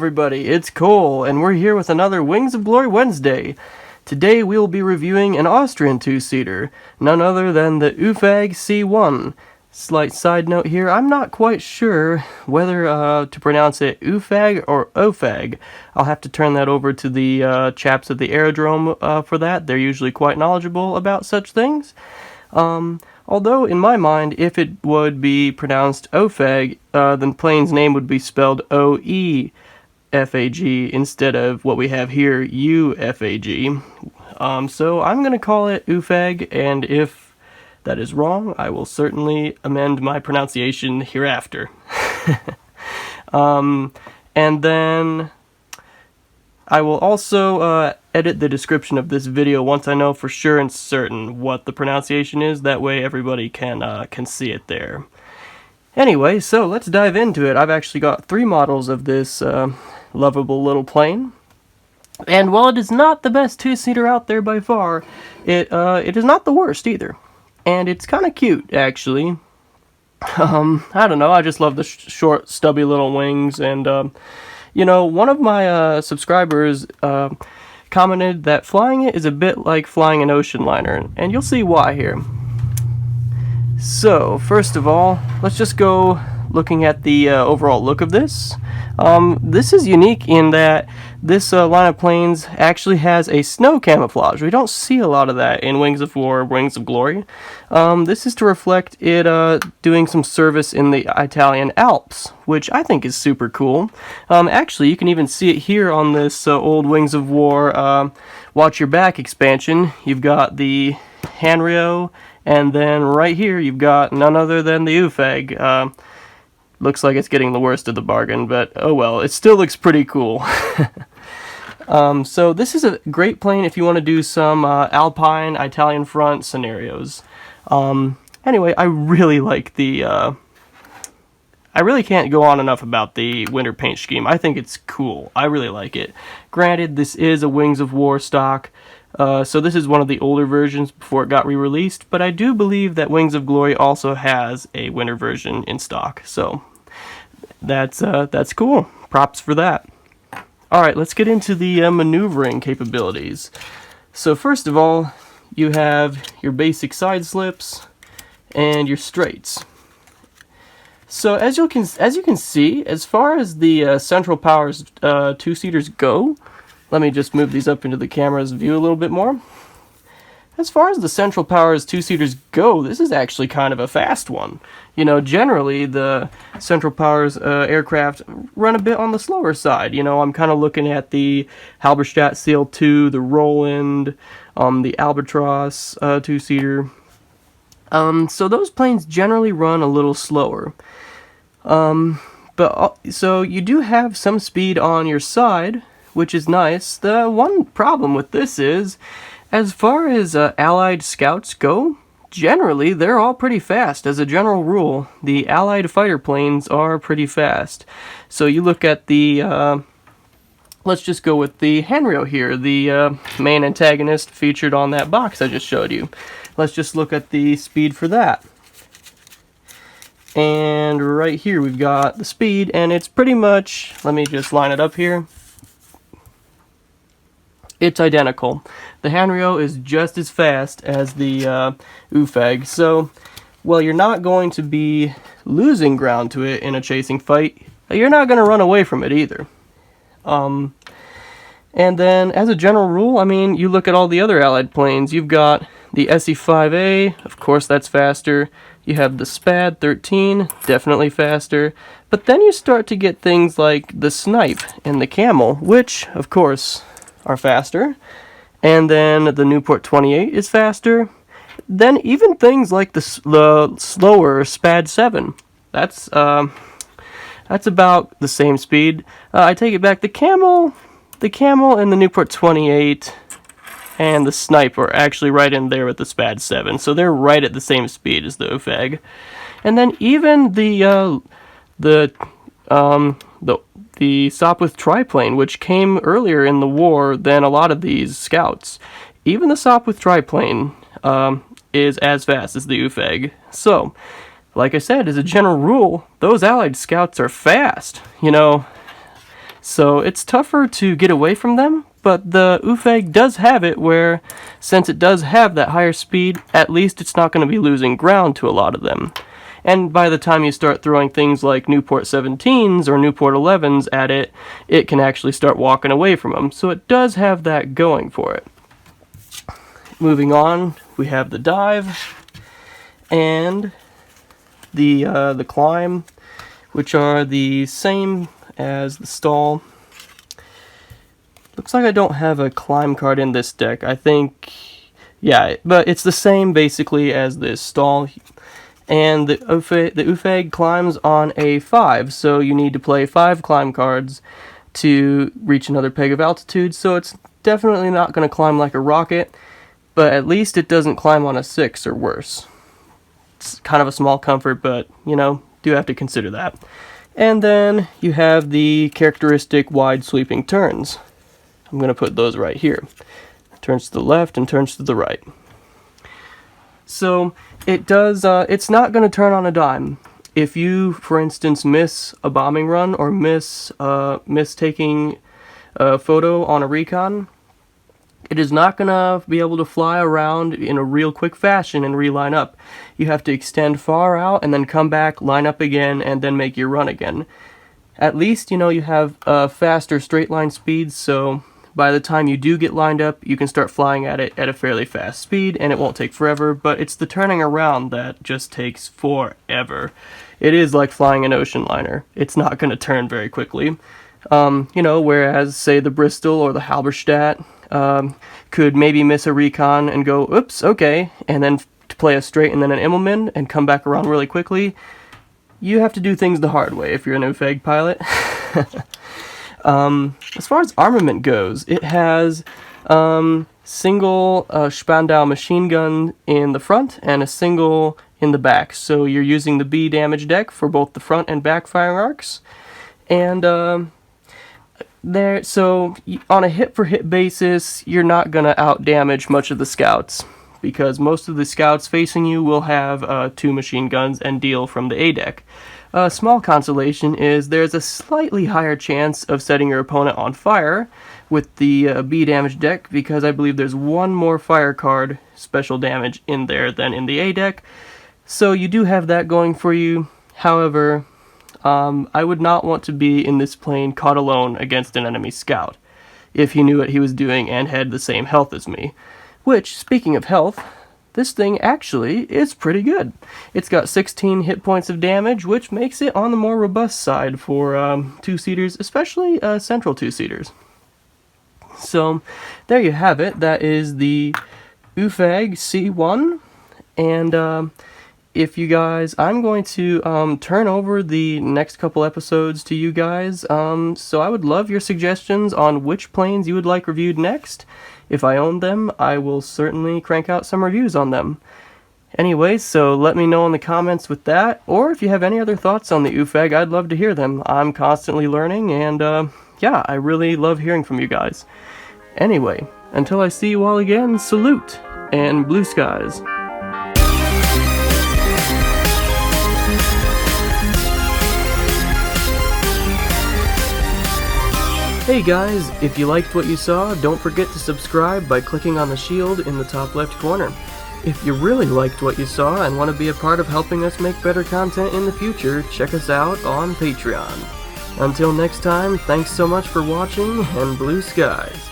everybody, it's Cole, and we're here with another Wings of Glory Wednesday. Today we will be reviewing an Austrian two-seater, none other than the UFAG C1. Slight side note here, I'm not quite sure whether to pronounce it UFAG or O-faag. I'll have to turn that over to the chaps at the Aerodrome for that. They're usually quite knowledgeable about such things. Although, in my mind, if it would be pronounced O-faag, then plane's name would be spelled O-E-faag instead of what we have here, U-F-A-G. So I'm going to call it UFAG, and if that is wrong, I will certainly amend my pronunciation hereafter. And then I will also edit the description of this video once I know for sure and certain what the pronunciation is. That way everybody can see it there. Anyway, so let's dive into it. I've actually got 3 models of this lovable little plane. And while it is not the best two-seater out there by far, it is not the worst either. And it's kind of cute, actually. I don't know, I just love the short, stubby little wings, and you know, one of my subscribers commented that flying it is a bit like flying an ocean liner, and you'll see why here. So, first of all, let's just go looking at the overall look of this. This is unique in that this line of planes actually has a snow camouflage. We don't see a lot of that in Wings of War, Wings of Glory. This is to reflect it doing some service in the Italian Alps, which I think is super cool. Actually, you can even see it here on this old Wings of War Watch Your Back expansion. You've got the handrail, and then right here you've got none other than the UFAG. Looks like it's getting the worst of the bargain, but oh well, it still looks pretty cool. So this is a great plane if you want to do some Alpine, Italian front scenarios. Anyway, I really like the... I really can't go on enough about the winter paint scheme. I think it's cool. I really like it. Granted, this is a Wings of War stock, so this is one of the older versions before it got re-released, but I do believe that Wings of Glory also has a winter version in stock, so that's cool. Props for that. Alright, let's get into the maneuvering capabilities. So first of all, you have your basic side slips and your straights. So as you can see, as far as the Central Powers two-seaters go, let me just move these up into the camera's view a little bit more. As far as the Central Powers two-seaters go, this is actually kind of a fast one. You know, generally the Central Powers aircraft run a bit on the slower side. You know, I'm kind of looking at the Halberstadt CL2, the Roland, the Albatross two-seater. So those planes generally run a little slower. So you do have some speed on your side, which is nice. The one problem with this is, as far as Allied scouts go, generally they're all pretty fast. As a general rule, the Allied fighter planes are pretty fast. So you look at the, let's just go with the handrail here, the main antagonist featured on that box I just showed you. Let's just look at the speed for that. And right here we've got the speed, and it's pretty much, let me just line it up here. It's identical. The handrail is just as fast as the UFAG, so while you're not going to be losing ground to it in a chasing fight, you're not going to run away from it either. And then, as a general rule, I mean, you look at all the other Allied planes. You've got the SE-5A, of course that's faster. You have the SPAD 13, definitely faster. But then you start to get things like the Snipe and the Camel, which, of course, are faster. And then the Newport 28 is faster. Then even things like the slower SPAD 7. That's about the same speed. I take it back. The Camel and the Newport 28 and the Snipe are actually right in there with the SPAD 7, so they're right at the same speed as the UFAG. And then even the Sopwith triplane, which came earlier in the war than a lot of these scouts, even the Sopwith triplane is as fast as the UFAG. So, like I said, as a general rule, those Allied scouts are fast. You know, So it's tougher to get away from them, but the UFAG does have it where, since it does have that higher speed, at least it's not going to be losing ground to a lot of them. And by the time you start throwing things like Newport 17s or Newport 11s at it, it can actually start walking away from them. So it does have that going for it. Moving on, we have the dive and the climb, which are the same as the stall. Looks like I don't have a climb card in this deck. I think, yeah, but it's the same basically as this stall. And the UFAG climbs on a 5, so you need to play 5 climb cards to reach another peg of altitude, so it's definitely not going to climb like a rocket, but at least it doesn't climb on a 6 or worse. It's kind of a small comfort, but, you know, do have to consider that. And then you have the characteristic wide sweeping turns. I'm going to put those right here. Turns to the left and turns to the right. So it does, it's not going to turn on a dime. If you, for instance, miss a bombing run or miss taking a photo on a recon, it is not going to be able to fly around in a real quick fashion and reline up. You have to extend far out and then come back, line up again, and then make your run again. At least, you know, you have faster straight line speeds, so by the time you do get lined up, you can start flying at it at a fairly fast speed, and it won't take forever, but it's the turning around that just takes forever. It is like flying an ocean liner. It's not going to turn very quickly. You know, whereas, say, the Bristol or the Halberstadt could maybe miss a recon and go, oops, okay, and then play a straight and then an Immelmann and come back around really quickly. You have to do things the hard way if you're an UFAG pilot. As far as armament goes, it has single Spandau machine gun in the front and a single in the back. So you're using the B damage deck for both the front and back firing arcs. And so on a hit-for-hit basis, you're not going to out-damage much of the scouts, because most of the scouts facing you will have 2 machine guns and deal from the A deck. A small consolation is there's a slightly higher chance of setting your opponent on fire with the B damage deck, because I believe there's one more fire card special damage in there than in the A deck. So you do have that going for you. However, I would not want to be in this plane caught alone against an enemy scout if he knew what he was doing and had the same health as me. Which, speaking of health, this thing actually is pretty good. It's got 16 hit points of damage, which makes it on the more robust side for 2-seaters, especially central 2-seaters. So, there you have it. That is the UFAG C1, and if you guys, I'm going to turn over the next couple episodes to you guys, so I would love your suggestions on which planes you would like reviewed next. If I own them, I will certainly crank out some reviews on them. Anyway, so let me know in the comments with that, or if you have any other thoughts on the UFAG, I'd love to hear them. I'm constantly learning, and yeah, I really love hearing from you guys. Anyway, until I see you all again, salute, and blue skies. Hey guys, if you liked what you saw, don't forget to subscribe by clicking on the shield in the top left corner. If you really liked what you saw and want to be a part of helping us make better content in the future, check us out on Patreon. Until next time, thanks so much for watching, and blue skies.